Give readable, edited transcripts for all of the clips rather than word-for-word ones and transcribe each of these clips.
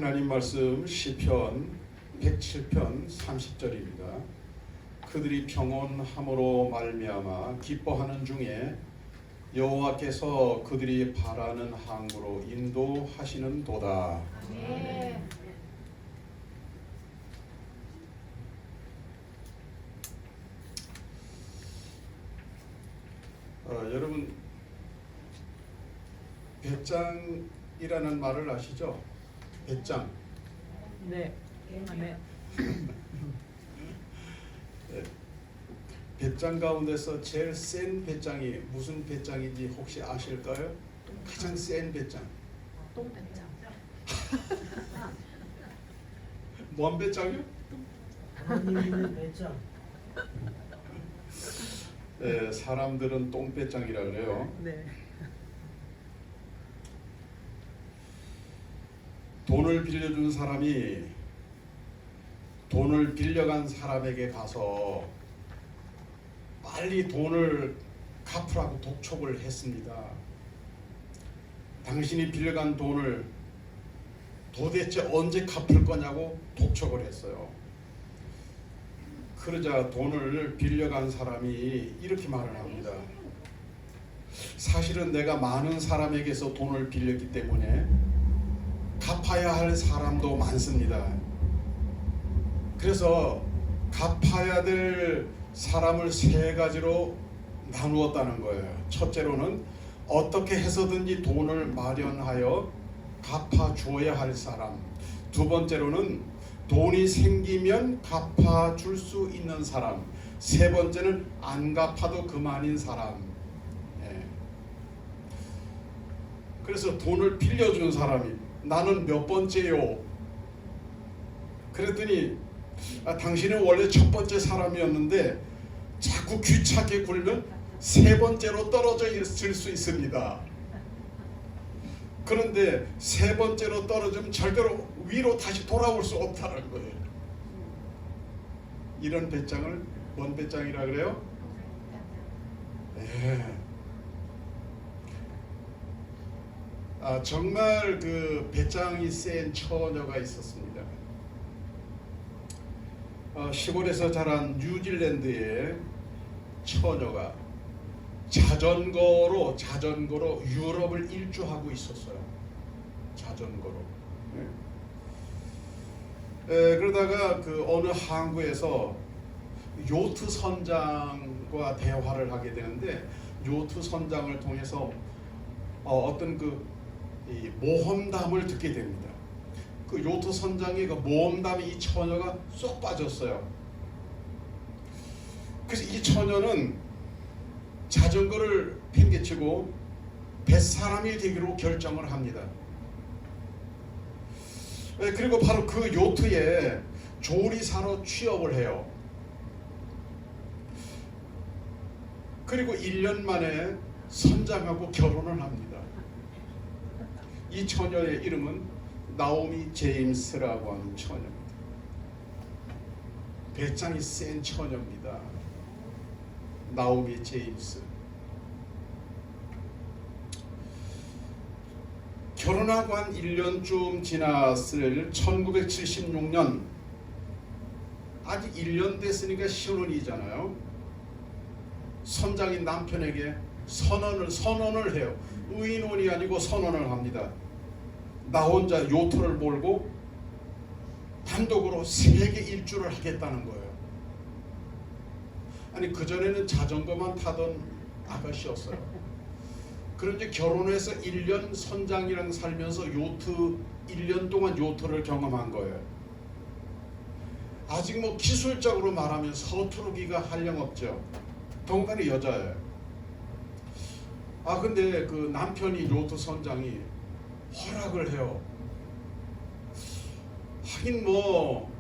하나님 말씀 시편 107편 30절입니다. 그들이 평온함으로 말미암아 기뻐하는 중에 여호와께서 그들이 바라는 항구로 인도하시는 도다. 아멘. 여러분 배짱이라는 말을 아시죠? 배짱. 네. 아멘. 네. 배짱 가운데서 제일 센 배짱이 무슨 배짱인지 혹시 아실까요? 가장 센 배짱. 똥배짱. 뭔 배짱이요? 하나님의 배짱. 네, 사람들은 똥배짱이라 그래요. 네. 돈을 빌려준 사람이 돈을 빌려간 사람에게 가서 빨리 돈을 갚으라고 독촉을 했습니다. 당신이 빌려간 돈을 도대체 언제 갚을 거냐고 독촉을 했어요. 그러자 돈을 빌려간 사람이 이렇게 말을 합니다. 사실은 내가 많은 사람에게서 돈을 빌렸기 때문에 갚아야 할 사람도 많습니다. 그래서 갚아야 될 사람을 세 가지로 나누었다는 거예요. 첫째로는 어떻게 해서든지 돈을 마련하여 갚아주어야 할 사람. 두 번째로는 돈이 생기면 갚아줄 수 있는 사람. 세 번째는 안 갚아도 그만인 사람. 그래서 돈을 빌려준 사람이 나는 몇 번째요? 그랬더니 당신은 원래 첫 번째 사람이었는데 자꾸 귀찮게 굴면 세 번째로 떨어져 있을 수 있습니다. 그런데 세 번째로 떨어지면 절대로 위로 다시 돌아올 수 없다는 거예요. 이런 배짱을 뭔 배짱이라 그래요? 네. 정말 그 배짱이 센 처녀가 있었습니다. 시골에서 자란 뉴질랜드의 처녀가 자전거로 유럽을 일주하고 있었어요. 자전거로. 그러다가 그 어느 항구에서 요트 선장과 대화를 하게 되는데 요트 선장을 통해서 어떤 이 모험담을 듣게 됩니다. 그 요트 선장의 그 모험담에 이 처녀가 쏙 빠졌어요. 그래서 이 처녀는 자전거를 팽개치고 뱃사람이 되기로 결정을 합니다. 그리고 바로 그 요트에 조리사로 취업을 해요. 그리고 1년 만에 선장하고 결혼을 합니다. 이 처녀의 이름은 나오미 제임스라고 하는 처녀입니다. 배짱이 센 처녀입니다. 나오미 제임스. 결혼하고 한 1년쯤 지났을 1976년 아직 1년 됐으니까 신혼이잖아요. 선장인 남편에게 선언을 해요. 의논이 아니고 선언을 합니다. 나 혼자 요트를 몰고 단독으로 세계 일주를 하겠다는 거예요. 아니 그전에는 자전거만 타던 아가씨였어요. 그런데 결혼해서 1년 선장이랑 살면서 1년 동안 요트를 경험한 거예요. 아직 뭐 기술적으로 말하면 서투르기가 한량없죠. 더군다나 여자예요. 근데 그 남편이 요트 선장이 허락을 해요. 하긴 뭐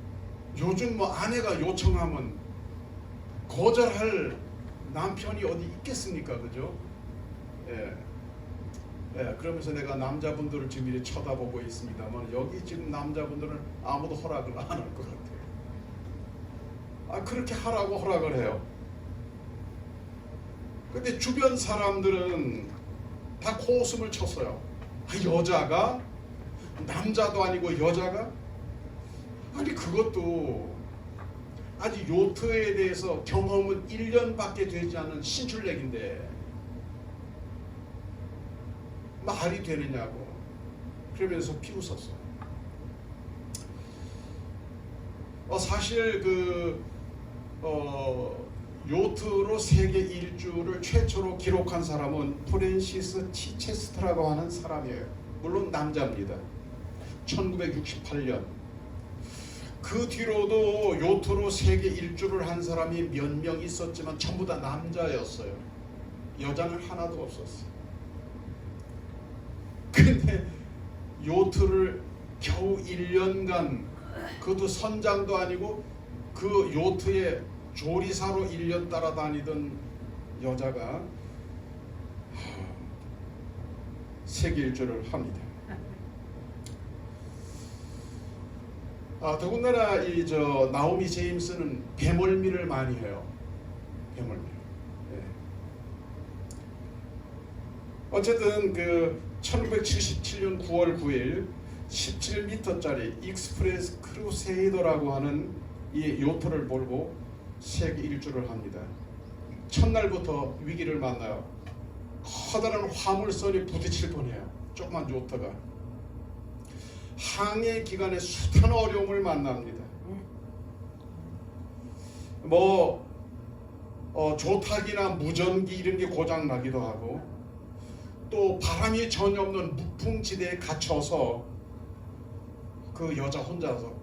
요즘 뭐 아내가 요청하면 거절할 남편이 어디 있겠습니까, 그죠? 그러면서 내가 남자분들을 지금 이렇게 쳐다보고 있습니다만 여기 지금 남자분들은 아무도 허락을 안 할 것 같아요. 그렇게 하라고 허락을 해요. 근데 주변 사람들은 다 코웃음을 쳤어요. 여자가 남자도 아니고 여자가? 아니 그것도 아직 요트에 대해서 경험은 1년밖에 되지 않은 신출내기인데 말이 되느냐고 그러면서 비웃었어요. 사실 요트로 세계 일주를 최초로 기록한 사람은 프랜시스 치체스터라고 하는 사람이에요. 물론 남자입니다. 1968년. 그 뒤로도 요트로 세계 일주를 한 사람이 몇 명 있었지만 전부 다 남자였어요. 여자는 하나도 없었어요. 근데 요트를 겨우 1년간, 그것도 선장도 아니고 그 요트에 조리사로 1년 따라다니던 여자가 세계 일주를 합니다. 더군다나 나오미 제임스는 배멀미를 많이 해요. 배멀미. 네. 어쨌든 1977년 9월 9일 17m짜리 익스프레스 크루세이더라고 하는 이 요트를 몰고 세계 일주를 합니다. 첫날부터 위기를 만나요. 커다란 화물선이 부딪힐 뻔해요. 조그만 요트가. 항해 기간에 숱한 어려움을 만납니다. 조타기나 무전기 이런 게 고장 나기도 하고, 또 바람이 전혀 없는 무풍지대에 갇혀서 그 여자 혼자서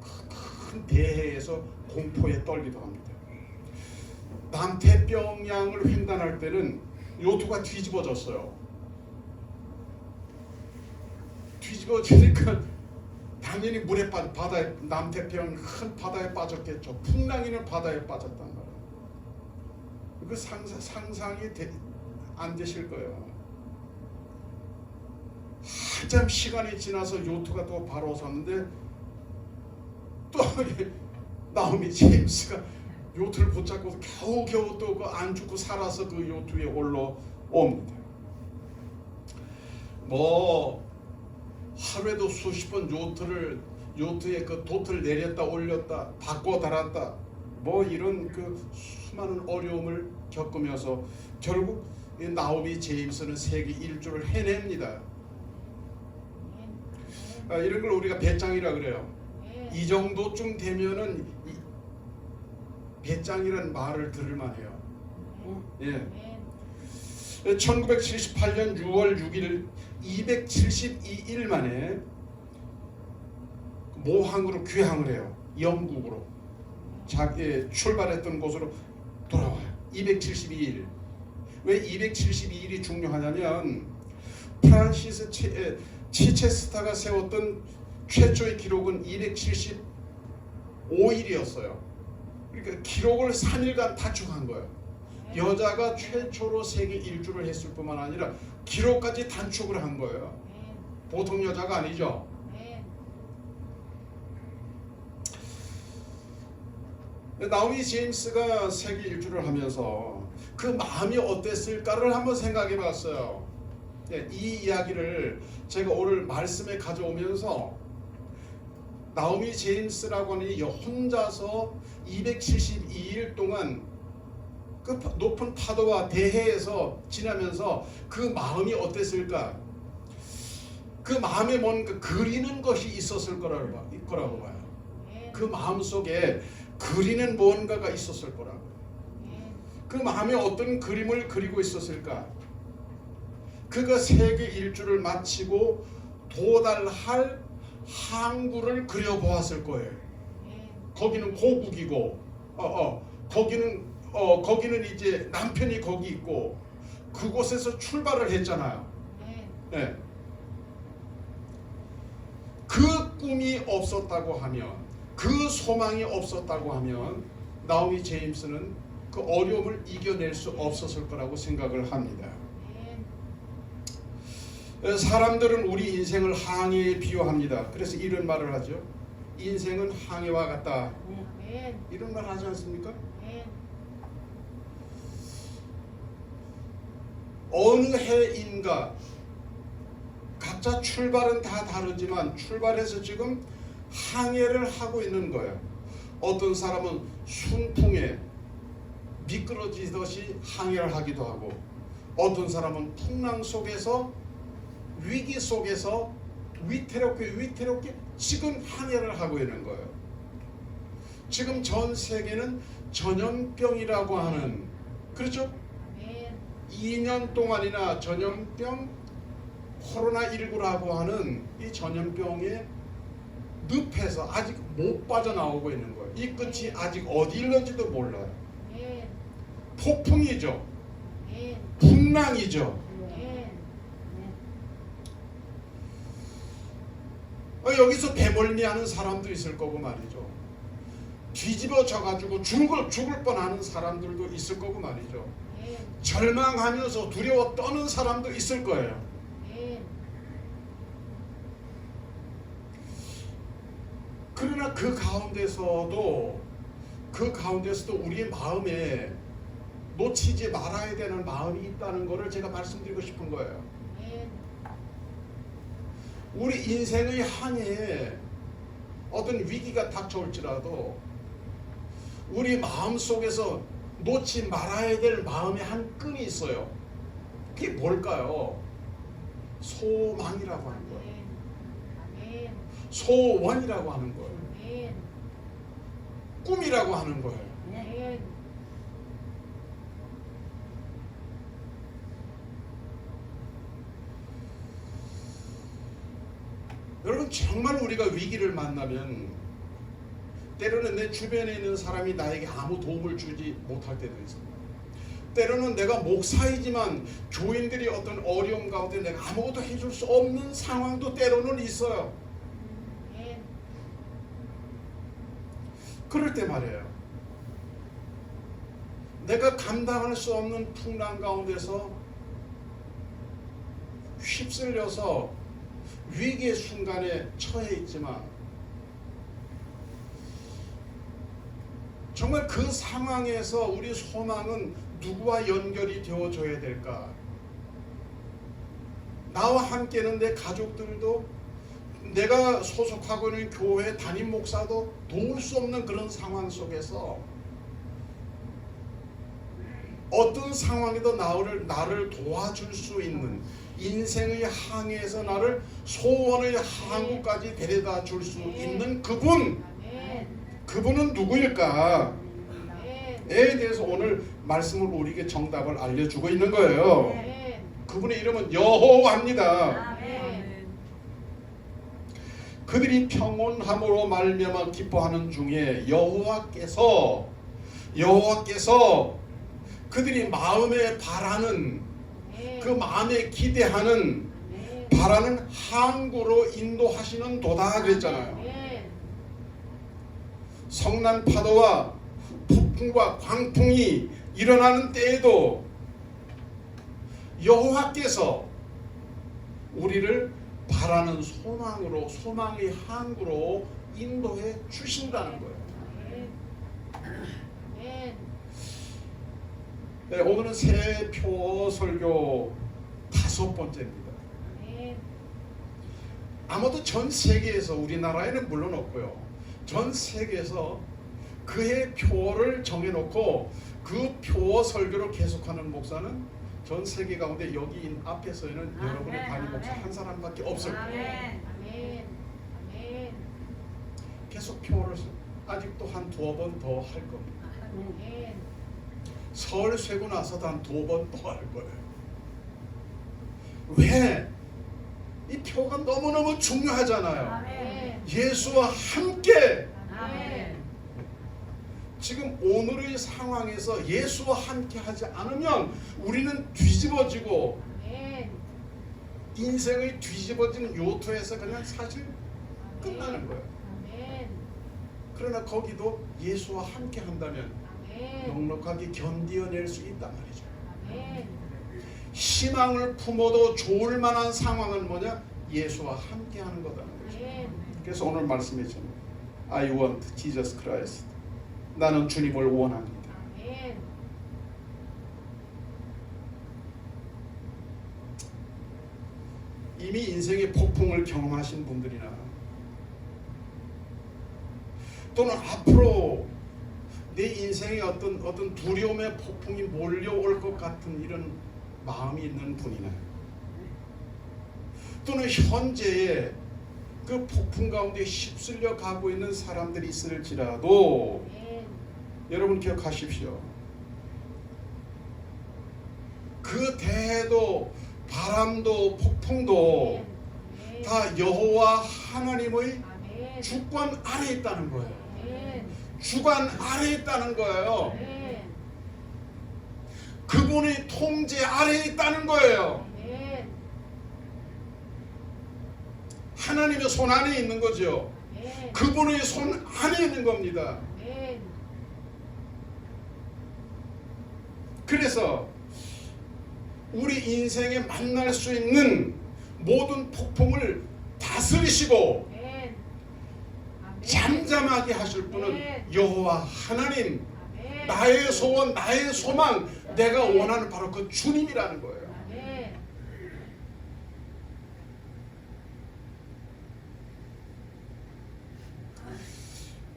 큰 대해에서 공포에 떨기도 합니다. 남태평양을 횡단할 때는 요트가 뒤집어졌어요. 뒤집어지니까 당연히 물에 바다에, 남태평양 큰 바다에 빠졌겠죠. 풍랑이는 바다에 빠졌단 말이에요. 그 상상이 안 되실 거예요. 한참 시간이 지나서 요트가 또 바로 섰는데 또 나오미 제임스가 요트를 붙잡고 겨우겨우 또 안 죽고 살아서 그 요트 위에 올라옵니다. 하루에도 수십 번 요트에 그 돛을 내렸다 올렸다 바꿔 달았다 이런 수많은 어려움을 겪으면서 결국 나오미 제임스는 세계 일주를 해냅니다. 이런 걸 우리가 배짱이라 그래요. 이 정도쯤 되면은 배짱이라는 말을 들을만해요. 예. 1978년 6월 6일 272일 만에 모항으로 귀향을 해요. 영국으로 출발했던 곳으로 돌아와요. 272일. 왜 272일이 중요하냐면 프란시스 치체스터가 세웠던 최초의 기록은 275일이었어요. 그러니까 기록을 3일간 단축한 거예요. 여자가 최초로 세계 일주를 했을 뿐만 아니라 기록까지 단축을 한 거예요. 보통 여자가 아니죠. 나오미 제임스가 세계 일주를 하면서 그 마음이 어땠을까를 한번 생각해 봤어요. 이 이야기를 제가 오늘 말씀에 가져오면서 나오미 제임스라고 하는 혼자서 272일 동안 그 높은 파도와 대해에서 지나면서 그 마음이 어땠을까? 그 마음에 뭔가 그리는 것이 있었을 거라고 봐요. 그 마음 속에 그리는 뭔가가 있었을 거라고. 그 마음에 어떤 그림을 그리고 있었을까? 그가 세계 일주를 마치고 도달할 항구를 그려보았을 거예요. 거기는 고국이고, 거기는 이제 남편이 거기 있고, 그곳에서 출발을 했잖아요. 네. 그 꿈이 없었다고 하면, 그 소망이 없었다고 하면 나오미 제임스는 그 어려움을 이겨낼 수 없었을 거라고 생각을 합니다. 사람들은 우리 인생을 항해에 비유합니다. 그래서 이런 말을 하죠. 인생은 항해와 같다. 이런 말 하지 않습니까? 어느 해인가 각자 출발은 다 다르지만 출발해서 지금 항해를 하고 있는 거예요. 어떤 사람은 순풍에 미끄러지듯이 항해를 하기도 하고, 어떤 사람은 풍랑 속에서 위기 속에서 위태롭게 지금 항해를 하고 있는 거예요. 지금 전 세계는 전염병이라고 하는, 그렇죠? 2년 동안이나 전염병 코로나19라고 하는 이 전염병에 늪에서 아직 못 빠져나오고 있는 거예요. 이 끝이 아직 어디 있는지도 몰라요. 폭풍이죠. 풍랑이죠. 여기서 배멀미하는 사람도 있을 거고 말이죠. 뒤집어져 가지고 죽을 뻔하는 사람들도 있을 거고 말이죠. 절망하면서 두려워 떠는 사람도 있을 거예요. 그러나 그 가운데서도 우리의 마음에 놓치지 말아야 되는 마음이 있다는 것을 제가 말씀드리고 싶은 거예요. 우리 인생의 항해에 어떤 위기가 닥쳐올지라도 우리 마음 속에서 놓지 말아야 될 마음의 한 끈이 있어요. 그게 뭘까요? 소망이라고 하는 거예요. 소원이라고 하는 거예요. 꿈이라고 하는 거예요. 여러분, 정말 우리가 위기를 만나면 때로는 내 주변에 있는 사람이 나에게 아무 도움을 주지 못할 때도 있습니다. 때로는 내가 목사이지만 교인들이 어떤 어려움 가운데 내가 아무것도 해줄 수 없는 상황도 때로는 있어요. 그럴 때 말이에요, 내가 감당할 수 없는 풍랑 가운데서 휩쓸려서 위기의 순간에 처해 있지만 정말 그 상황에서 우리 소망은 누구와 연결이 되어줘야 될까? 나와 함께는 내 가족들도, 내가 소속하고 있는 교회 담임 목사도 도울 수 없는 그런 상황 속에서 어떤 상황에도 나를 도와줄 수 있는, 인생의 항해에서 나를 소원의 항구까지 데려다 줄 수 있는 그분은 누구일까? 에 대해서 오늘 말씀을 우리에게 정답을 알려주고 있는 거예요. 그분의 이름은 여호와입니다. 그들이 평온함으로 말미암아 기뻐하는 중에 여호와께서 그들이 마음에 바라는, 그 마음에 기대하는, 바라는 항구로 인도하시는 도다 그랬잖아요. 성난 파도와 폭풍과 광풍이 일어나는 때에도 여호와께서 우리를 바라는 소망으로, 소망의 항구로 인도해 주신다는 거예요. 네, 오늘은 새 표 설교 5번째입니다. 아무도 전 세계에서, 우리나라에는 물론 없고요, 전 세계에서 그의 표를 정해놓고 그 표 설교를 계속하는 목사는 전 세계 가운데 여기 앞에 서 있는 여러분의 담임 목사 한 사람밖에 없을 거예요. 계속 표를 아직도 한 2번 더 할 겁니다. 설 쇠고 나서도 한 2번 더 할 거예요. 왜? 이 표가 너무너무 중요하잖아요. 예수와 함께. 지금 오늘의 상황에서 예수와 함께 하지 않으면 우리는 뒤집어지고, 인생의 뒤집어진 요토에서 그냥 사실 끝나는 거예요. 그러나 거기도 예수와 함께 한다면 넉넉하게 견디어낼 수 있단 말이죠. 희망을 품어도 좋을 만한 상황은 뭐냐? 예수와 함께 하는 거다는 거죠. 그래서 오늘 말씀했죠. I want Jesus Christ. 나는 주님을 원합니다. 이미 인생의 폭풍을 경험하신 분들이나 또는 앞으로 내 인생에 어떤 두려움의 폭풍이 몰려올 것 같은 이런 마음이 있는 분이나 또는 현재의 그 폭풍 가운데 휩쓸려 가고 있는 사람들이 있을지라도 여러분 기억하십시오. 그 대해도 바람도 폭풍도 다 여호와 하나님의 주권 아래에 있다는 거예요. 주관 아래에 있다는 거예요. 그분의 통제 아래에 있다는 거예요. 하나님의 손 안에 있는 거죠. 그분의 손 안에 있는 겁니다. 그래서 우리 인생에 만날 수 있는 모든 폭풍을 다스리시고 잠잠하게 하실 분은 여호와 하나님, 나의 소원, 나의 소망, 내가 원하는 바로 그 주님이라는 거예요.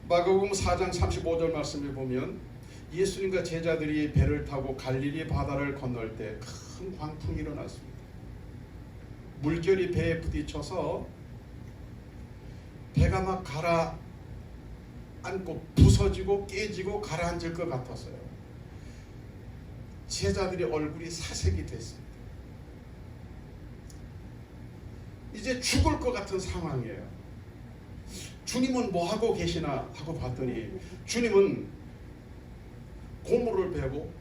마가복음 4장 35절 말씀을 보면 예수님과 제자들이 배를 타고 갈릴리 바다를 건널 때 큰 광풍이 일어났습니다. 물결이 배에 부딪혀서 배가 막 가라앉고 부서지고 깨지고 가라앉을 것 같았어요. 제자들의 얼굴이 사색이 됐습니다. 이제 죽을 것 같은 상황이에요. 주님은 뭐 하고 계시나 하고 봤더니 주님은 고물을 베고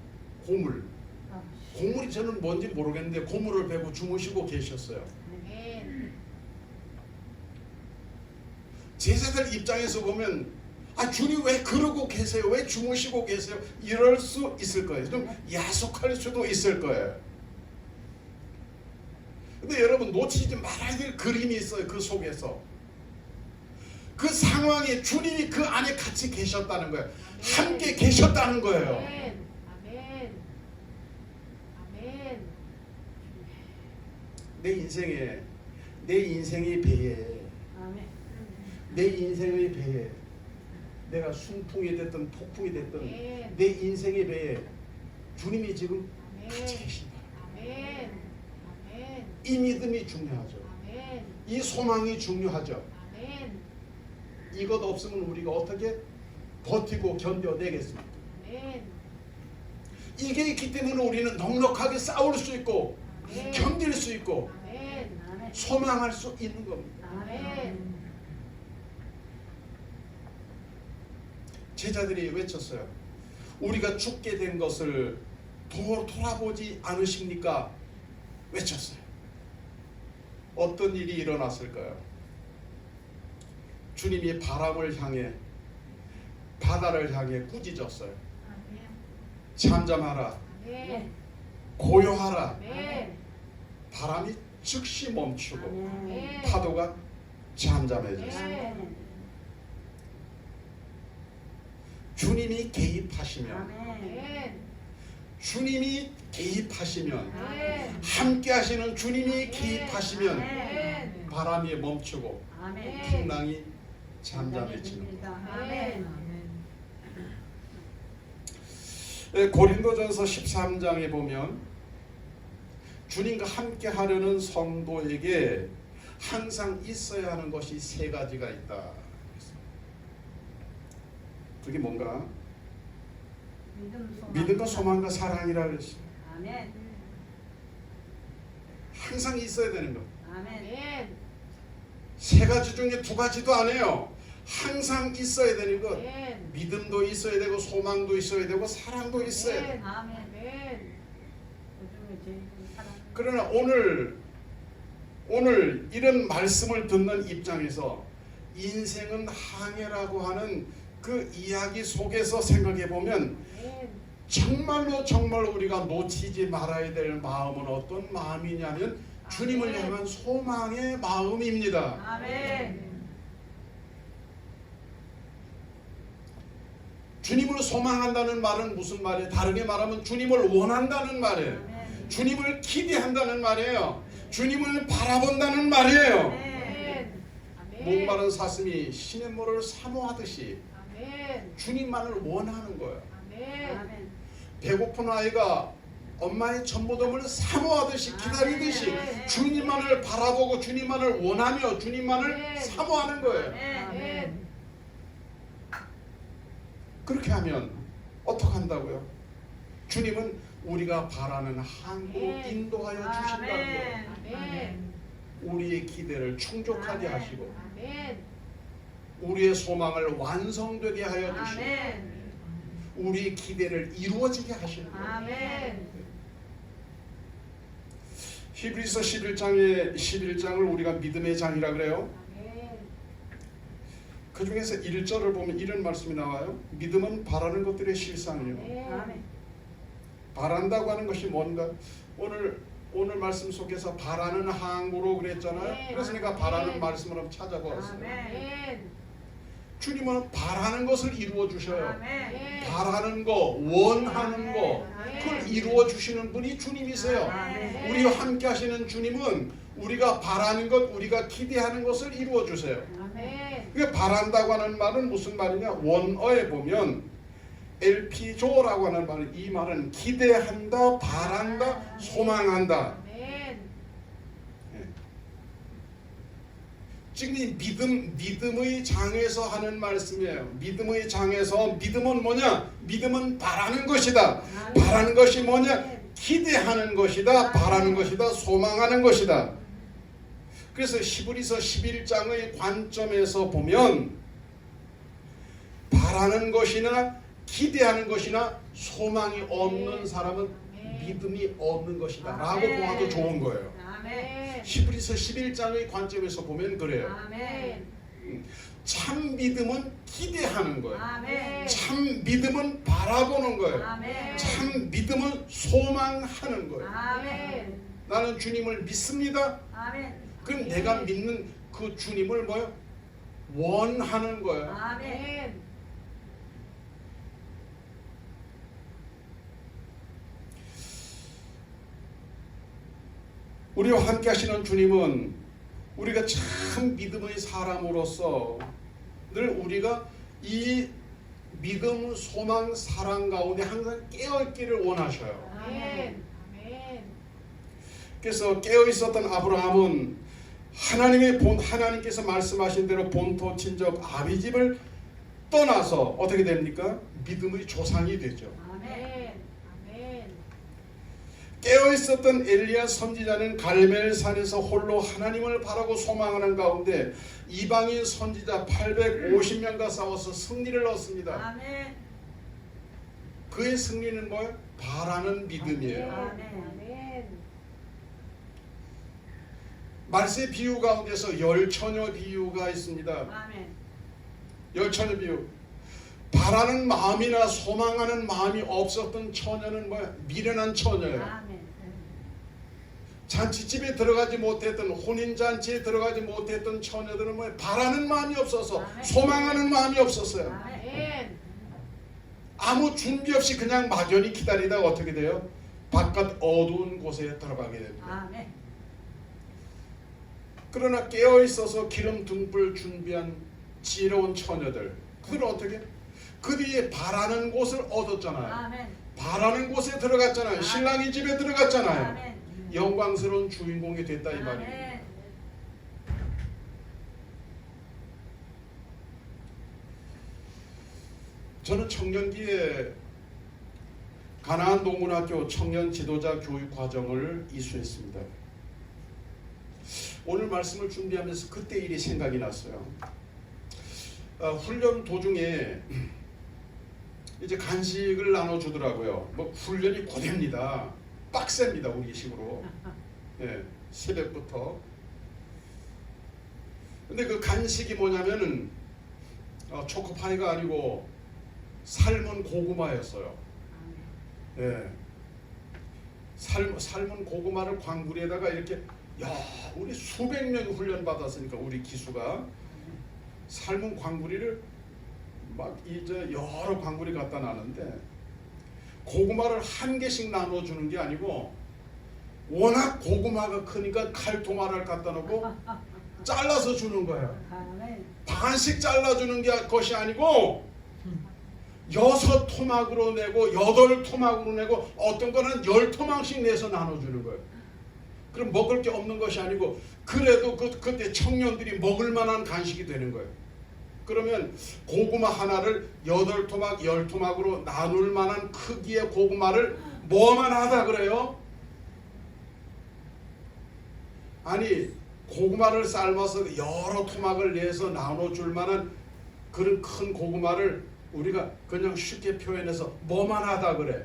고물이 저는 뭔지 모르겠는데 고물을 베고 주무시고 계셨어요. 제자들 입장에서 보면 주님 왜 그러고 계세요? 왜 주무시고 계세요? 이럴 수 있을 거예요. 좀 야속할 수도 있을 거예요. 근데 여러분 놓치지 말아야 될 그림이 있어요. 그 속에서 그 상황에 주님이 그 안에 같이 계셨다는 거예요. 함께 계셨다는 거예요. 내 인생의 배에 내가 순풍이 됐든 폭풍이 됐든 내 인생의 배에 주님이 지금 같이 계신다. 이 믿음이 중요하죠. 이 소망이 중요하죠. 이것 없으면 우리가 어떻게 버티고 견뎌내겠습니까? 이게 있기 때문에 우리는 넉넉하게 싸울 수 있고 견딜 수 있고 소망할 수 있는 겁니다. 제자들이 외쳤어요. 우리가 죽게 된 것을 돌아보지 않으십니까? 외쳤어요. 어떤 일이 일어났을까요? 주님이 바람을 향해 바다를 향해 꾸짖었어요. 잠잠하라. 고요하라. 바람이 즉시 멈추고 파도가 잠잠해졌어요. 주님이 개입하시면 함께 하시는 주님이 개입하시면 바람이 멈추고 풍랑이 잠잠해지는 거예요. 고린도전서 13장에 보면 주님과 함께 하려는 성도에게 항상 있어야 하는 것이 세 가지가 있다. 그게 뭔가? 믿음과 소망과 사랑이라 그랬어요. 항상 있어야 되는 것. 세 가지 중에 두 가지도 안 해요. 항상 있어야 되는 것. 믿음도 있어야 되고 소망도 있어야 되고 사랑도 있어야 돼요. 그러나 오늘 이런 말씀을 듣는 입장에서 인생은 항해라고 하는 그 이야기 속에서 생각해 보면 정말로 우리가 놓치지 말아야 될 마음은 어떤 마음이냐면 주님을 향한 소망의 마음입니다. 주님을 소망한다는 말은 무슨 말이에요? 다르게 말하면 주님을 원한다는 말이에요. 주님을 기대한다는 말이에요. 주님을 바라본다는 말이에요. 아멘. 아멘. 목마른 사슴이 시냇물을 사모하듯이 아멘. 주님만을 원하는 거예요. 아멘. 배고픈 아이가 엄마의 전보덤을 사모하듯이 기다리듯이 주님만을 바라보고 주님만을 원하며 주님만을 사모하는 거예요. 아멘. 그렇게 하면 어떻게 한다고요? 주님은 우리가 바라는 항구로 인도하여 주신다는 거예요. 아멘. 우리의 기대를 충족하게 하시고 아멘. 우리의 소망을 완성되게 하여 주시고 아멘. 우리의 기대를 이루어지게 하시는 거예요. 아멘. 히브리서 11장을 우리가 믿음의 장이라 그래요. 아멘. 그 중에서 1절을 보면 이런 말씀이 나와요. 믿음은 바라는 것들의 실상이요. 아멘. 바란다고 하는 것이 뭔가? 오늘 말씀 속에서 바라는 항구로 그랬잖아요. 그래서 내가 바라는 말씀을 한번 찾아보았어요. 아멘. 주님은 바라는 것을 이루어 주셔요. 아멘. 바라는 거, 원하는 거, 그걸 이루어 주시는 분이 주님이세요. 아멘. 우리와 함께 하시는 주님은 우리가 바라는 것, 우리가 기대하는 것을 이루어 주세요. 아멘. 그게 바란다고 하는 말은 무슨 말이냐? 원어에 보면 엘피조라고 하는 말은, 이 말은 기대한다, 바란다, 소망한다. 아멘. 지금 이 믿음의 장에서 하는 말씀이에요. 믿음의 장에서 믿음은 뭐냐? 믿음은 바라는 것이다. 바라는 것이 뭐냐? 기대하는 것이다. 바라는 것이다. 소망하는 것이다. 그래서 히브리서 11장의 관점에서 보면 바라는 것이나 기대하는 것이나 소망이 없는 사람은 믿음이 없는 것이다 라고 보아도 좋은 거예요. 아멘. 히브리서 11장의 관점에서 보면 그래요. 아멘. 참 믿음은 기대하는 거예요. 아멘. 참 믿음은 바라보는 거예요. 아멘. 참 믿음은 소망하는 거예요. 아멘. 나는 주님을 믿습니다. 아멘. 그럼 내가 믿는 그 주님을 뭐요? 원하는 거예요. 아멘. 우리와 함께 하시는 주님은 우리가 참 믿음의 사람으로서 늘 우리가 이 믿음, 소망, 사랑 가운데 항상 깨어있기를 원하셔요. 아멘. 아멘. 그래서 깨어있었던 아브라함은 하나님께서 말씀하신 대로 본토 친족 아비집을 떠나서 어떻게 됩니까? 믿음의 조상이 되죠. 아멘. 아멘. 깨어있었던 엘리야 선지자는 갈멜산에서 홀로 하나님을 바라고 소망하는 가운데 이방인 선지자 850명과 싸워서 승리를 얻습니다. 아멘. 그의 승리는 뭐예요? 바라는 믿음이에요. 아멘. 말세 비유 가운데서 열처녀 비유가 있습니다. 아멘. 열처녀 비유. 바라는 마음이나 소망하는 마음이 없었던 처녀는 뭐야? 미련한 처녀예요. 아멘. 잔치집에 들어가지 못했던, 혼인잔치에 들어가지 못했던 처녀들은 뭐야? 바라는 마음이 없어서, 소망하는 마음이 없었어요. 아멘. 아무 준비 없이 그냥 막연히 기다리다가 어떻게 돼요? 바깥 어두운 곳에 들어가게 됩니다. 아멘. 그러나 깨어있어서 기름 등불 준비한 지혜로운 처녀들, 그들은 어떻게? 그들이 바라는 곳을 얻었잖아요. 아멘. 바라는 곳에 들어갔잖아요. 신랑이 집에 들어갔잖아요. 아멘. 영광스러운 주인공이 됐다 이 말이에요. 아멘. 저는 청년기에 가나안 동문학교 청년 지도자 교육 과정을 이수했습니다. 오늘 말씀을 준비하면서 그때 일이 생각이 났어요. 훈련 도중에 이제 간식을 나눠주더라고요. 뭐 훈련이 고됩니다. 빡셉니다. 우리 식으로. 예, 새벽부터. 근데 그 간식이 뭐냐면은 초코파이가 아니고 삶은 고구마였어요. 예, 삶은 고구마를 광구리에다가 이렇게, 야, 우리 수백 명이 훈련 받았으니까 우리 기수가 삶은 광구리를 막 이제 여러 광구리 갖다 놨는데 고구마를 한 개씩 나눠주는 게 아니고 워낙 고구마가 크니까 칼토마를 갖다 놓고 잘라서 주는 거예요. 아멘. 반씩 잘라주는 것이 아니고 6토막으로 내고 8토막으로 내고 어떤 거는 10토막씩 내서 나눠주는 거예요. 그럼 먹을 게 없는 것이 아니고 그래도 그때 청년들이 먹을 만한 간식이 되는 거예요. 그러면 고구마 하나를 8토막 10토막으로 나눌 만한 크기의 고구마를 뭐만 하다 그래요? 아니 고구마를 삶아서 여러 토막을 내서 나눠줄 만한 그런 큰 고구마를 우리가 그냥 쉽게 표현해서 뭐만 하다 그래?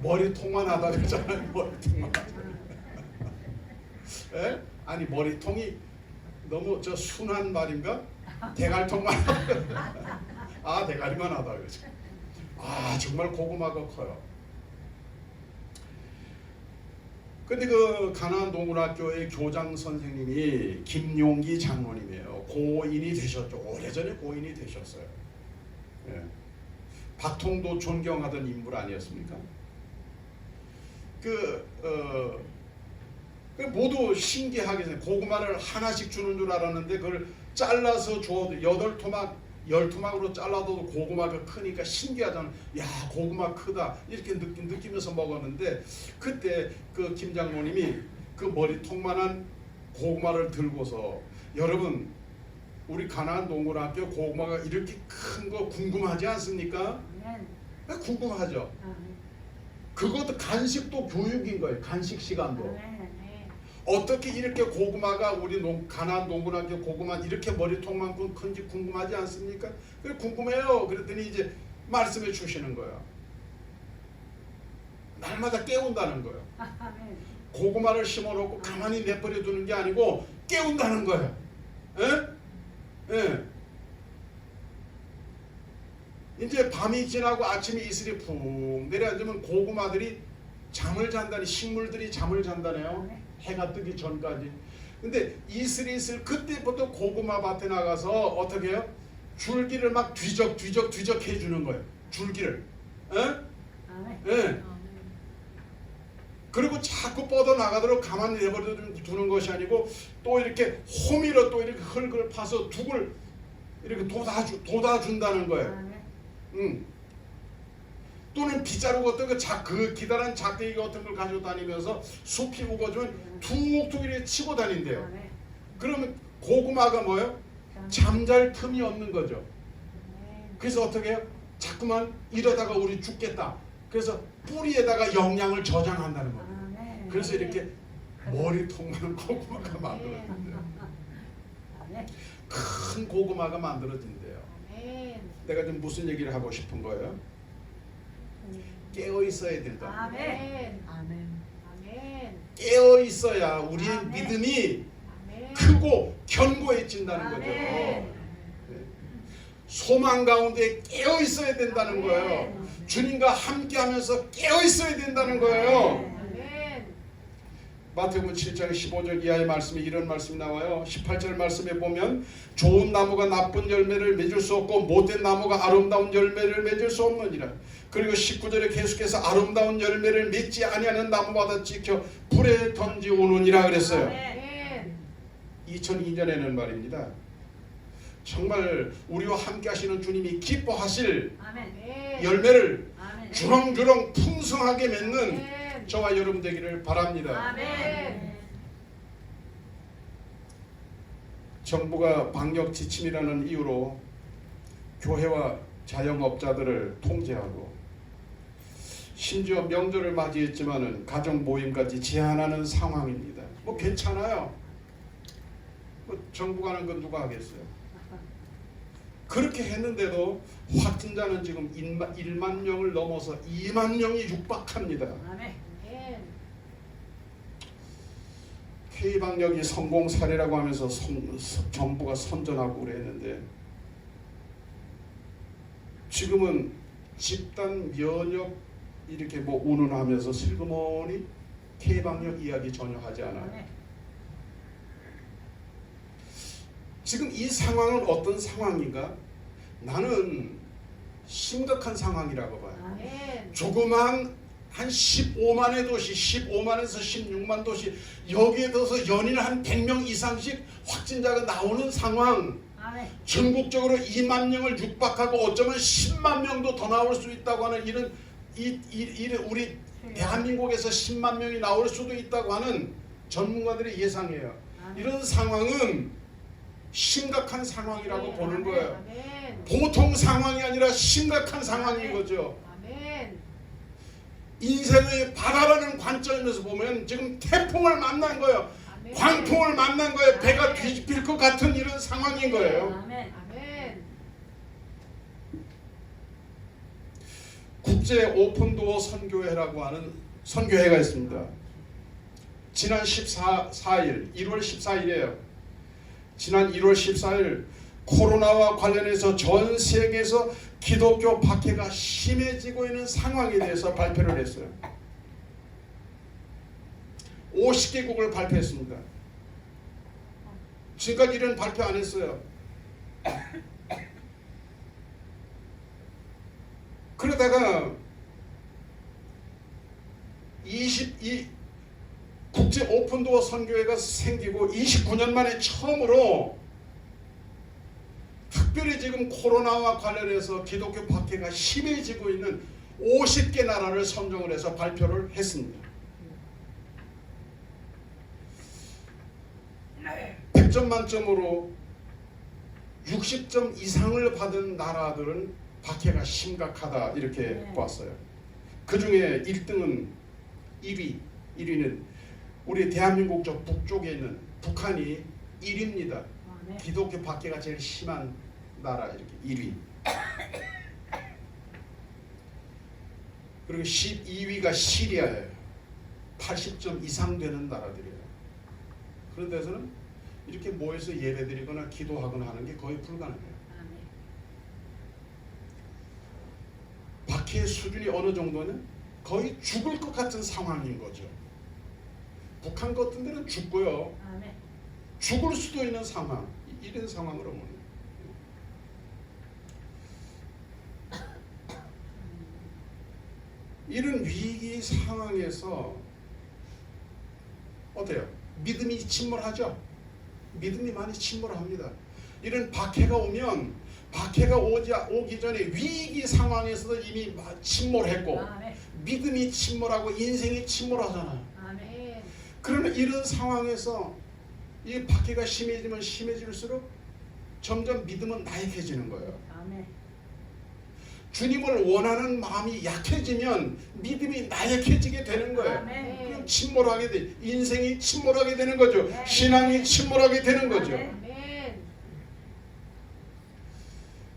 머리통만 하다 그러잖아요. 머리통만. 에? 아니 머리통이 너무 저 순한 말인가? 대갈통만 하다. 아 대가리만 하다 그러죠. 아 정말 고구마가 커요. 근데 그 가나안 동문학교의 교장 선생님이 김용기 장로님이에요. 고인이 되셨죠. 오래전에 고인이 되셨어요. 예. 박통도 존경하던 인물 아니었습니까? 모두 신기하게 고구마를 하나씩 주는 줄 알았는데 그걸 잘라서 줘도 8토막 10토막으로 잘라도 고구마가 크니까 신기하잖아. 야 고구마 크다 이렇게 느끼면서 먹었는데 그때 그 김 장로님이 그 머리통만한 고구마를 들고서 여러분 우리 가나안 동문학교 고구마가 이렇게 큰 거 궁금하지 않습니까? 궁금하죠. 그것도 간식도 교육인 거예요. 간식 시간도. 어떻게 이렇게 고구마가 우리 가나안 동문학교 고구마 이렇게 머리통만큼 큰지 궁금하지 않습니까? 그래 궁금해요. 그랬더니 이제 말씀해 주시는 거예요. 날마다 깨운다는 거예요. 고구마를 심어놓고 가만히 내버려 두는 게 아니고 깨운다는 거예요. 예? 예. 이제 밤이 지나고 아침에 이슬이 푹 내려앉으면 고구마들이 잠을 잔다니 식물들이 잠을 잔다네요. 해가 뜨기 전까지. 근데 이슬이슬 그때부터 고구마 밭에 나가서 어떻게 해요? 줄기를 막 뒤적 해주는 거예요. 줄기를. 예? 예. 그리고 자꾸 뻗어 나가도록 가만히 내버려 두는 것이 아니고 또 이렇게 호미로 또 이렇게 흙을 파서 둑을 이렇게 돋아준다는 거예요. 또는 빗자루 같은 그 기다란 작대기 같은 걸 가지고 다니면서 숲이 우거지면 툭툭 이렇게 치고 다닌대요. 그러면 고구마가 뭐예요? 잠잘 틈이 없는 거죠. 그래서 어떻게 해요? 자꾸만 이러다가 우리 죽겠다. 그래서 뿌리에다가 영양을 저장한다는 거예요. 그래서 이렇게 머리통만 고구마가 만들어진대요. 큰 고구마가 만들어진대요. 내가 지금 무슨 얘기를 하고 싶은 거예요? 깨어 있어야 된다. 아멘. 아멘. 아멘. 깨어 있어야 우리의 아멘. 믿음이 아멘. 크고 견고해진다는 거죠. 아멘. 네. 소망 가운데 깨어 있어야 된다는 아멘. 거예요. 주님과 함께하면서 깨어 있어야 된다는 거예요. 아멘. 마태복음 7장 15절 이하의 말씀에 이런 말씀이 나와요. 18절 말씀에 보면 좋은 나무가 나쁜 열매를 맺을 수 없고 못된 나무가 아름다운 열매를 맺을 수 없느니라. 그리고 19절에 계속해서 아름다운 열매를 맺지 아니하는 나무마다 찍혀 불에 던지오느니라 그랬어요. 아멘. 2002년에는 말입니다. 정말 우리와 함께 하시는 주님이 기뻐하실 아멘. 열매를 아멘. 주렁주렁 풍성하게 맺는 아멘. 저와 여러분 되기를 바랍니다. 아멘. 정부가 방역 지침이라는 이유로 교회와 자영업자들을 통제하고 심지어 명절을 맞이했지만은 가정 모임까지 제한하는 상황입니다. 뭐 괜찮아요. 뭐 정부가 하는 건 누가 하겠어요. 그렇게 했는데도 확진자는 지금 1만 명을 넘어서 2만 명이 육박합니다. 아멘. K방역이 성공 사례라고 하면서 정부가 선전하고 그랬는데 지금은 집단 면역 이렇게 뭐 운운하면서 슬그머니 K방역 이야기 전혀 하지 않아요. 지금 이 상황은 어떤 상황인가? 나는 심각한 상황이라고 봐요. 아멘. 조그만 한 15만의 도시, 15만에서 16만 도시, 여기에 더서 연일 한 100명 이상씩 확진자가 나오는 상황, 아멘. 전국적으로 2만 명을 육박하고 어쩌면 10만 명도 더 나올 수 있다고 하는 이런 우리 대한민국에서 10만 명이 나올 수도 있다고 하는 전문가들의 예상이에요. 이런 상황은 심각한 상황이라고 보는 거예요. 아멘. 보통 상황이 아니라 심각한 상황인 거죠. 아멘. 인생의 바다라는 관점에서 보면 지금 태풍을 만난 거예요. 아멘. 광풍을 만난 거예요. 배가 뒤집힐 것 같은 이런 상황인 거예요. 아멘. 아멘. 국제 오픈도어 선교회라고 하는 선교회가 있습니다. 지난 14일, 1월 14일이에요. 지난 1월 14일 코로나와 관련해서 전 세계에서 기독교 박해가 심해지고 있는 상황에 대해서 발표를 했어요. 50개국을 발표했습니다. 지금까지 이런 발표 안 했어요. 그러다가 국제 오픈도어 선교회가 생기고 29년 만에 처음으로 특별히 지금 코로나와 관련해서 기독교 박해가 심해지고 있는 50개 나라를 선정을 해서 발표를 했습니다. 100점 만점으로 60점 이상을 받은 나라들은 박해가 심각하다 이렇게 보았어요. 그 중에 1등은 1위는 우리 대한민국 저 북쪽에 있는 북한이 1위입니다. 기독교 박해가 제일 심한 나라 이렇게 1위. 그리고 12위가 시리아예요. 80점 이상 되는 나라들이에요. 그런 데서는 이렇게 모여서 예배드리거나 기도하거나 하는 게 거의 불가능해요. 박해의 수준이 어느 정도는 거의 죽을 것 같은 상황인 거죠. 북한 같은 데는 죽고요. 죽을 수도 있는 상황. 이런 상황으로 보는 거예요. 이런 위기 상황에서 어때요? 믿음이 침몰하죠? 믿음이 많이 침몰합니다. 이런 박해가 오면 박해가 오기 전에 위기 상황에서도 이미 침몰했고 믿음이 침몰하고 인생이 침몰하잖아요. 그러면 이런 상황에서 이 박해가 심해지면 심해질수록 점점 믿음은 나약해지는 거예요. 주님을 원하는 마음이 약해지면 믿음이 나약해지게 되는 거예요. 그럼 침몰하게 돼. 인생이 침몰하게 되는 거죠. 신앙이 침몰하게 되는 거죠.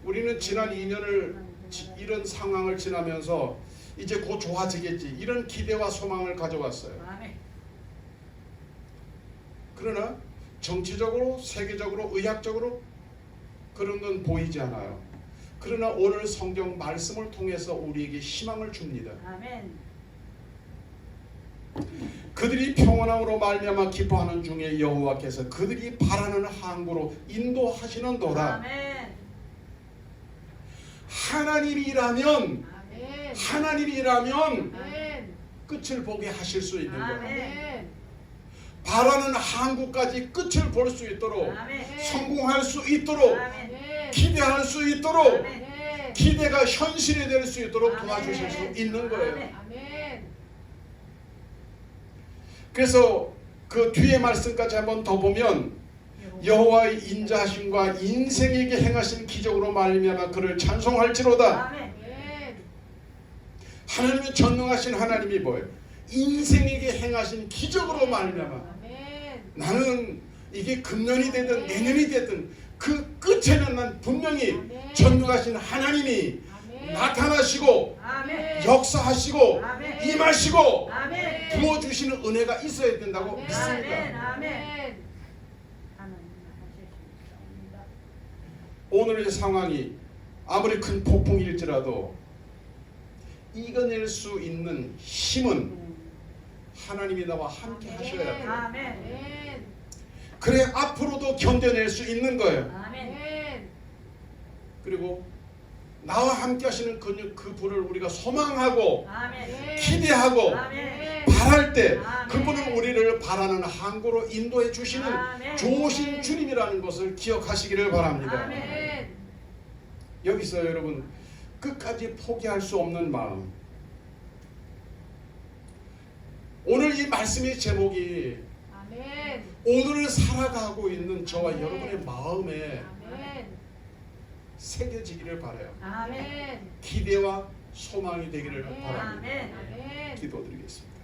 우리는 지난 2년을 이런 상황을 지나면서 이제 곧 좋아지겠지 이런 기대와 소망을 가져왔어요. 그러나 정치적으로 세계적으로 의학적으로 그런 건 보이지 않아요. 그러나 오늘 성경 말씀을 통해서 우리에게 희망을 줍니다. 그들이 평안함으로 말미암아 기뻐하는 중에 여호와께서 그들이 바라는 항구로 인도하시는도다. 하나님이라면 끝을 보게 하실 수 있는 거예요. 바라는 항구까지 끝을 볼 수 있도록 성공할 수 있도록 기대할 수 있도록 기대가 현실이 될 수 있도록 도와주실 수 있는 거예요. 그래서 그 뒤에 말씀까지 한번 더 보면 여호와의 인자하심과 인생에게 행하신 기적으로 말미암아 그를 찬송할지로다. 하나님의 전능하신 하나님이 뭐예요? 인생에게 행하신 기적으로 말미암아 나는 이게 금년이 되든 내년이 되든 그 끝에는 난 분명히 전능하신 하나님이 나타나시고 역사하시고 임하시고 부어주시는 은혜가 있어야 된다고 믿습니다. 오늘의 상황이 아무리 큰 폭풍일지라도 이겨낼 수 있는 힘은 하나님이 나와 함께 하셔야 돼요. 그래 앞으로도 견뎌낼 수 있는 거예요. 그리고 나와 함께 하시는 그분을 우리가 소망하고 아멘. 기대하고 아멘. 바랄 때 아멘. 그분은 우리를 바라는 항구로 인도해 주시는 아멘. 좋으신 주님이라는 것을 기억하시기를 바랍니다. 아멘. 여기서 여러분 끝까지 포기할 수 없는 마음. 오늘 이 말씀의 제목이 아멘. 오늘을 살아가고 있는 저와 아멘. 여러분의 마음에 아멘. 새겨지기를 바라요. 아멘. 기대와 소망이 되기를 아멘. 바랍니다. 아멘. 기도드리겠습니다.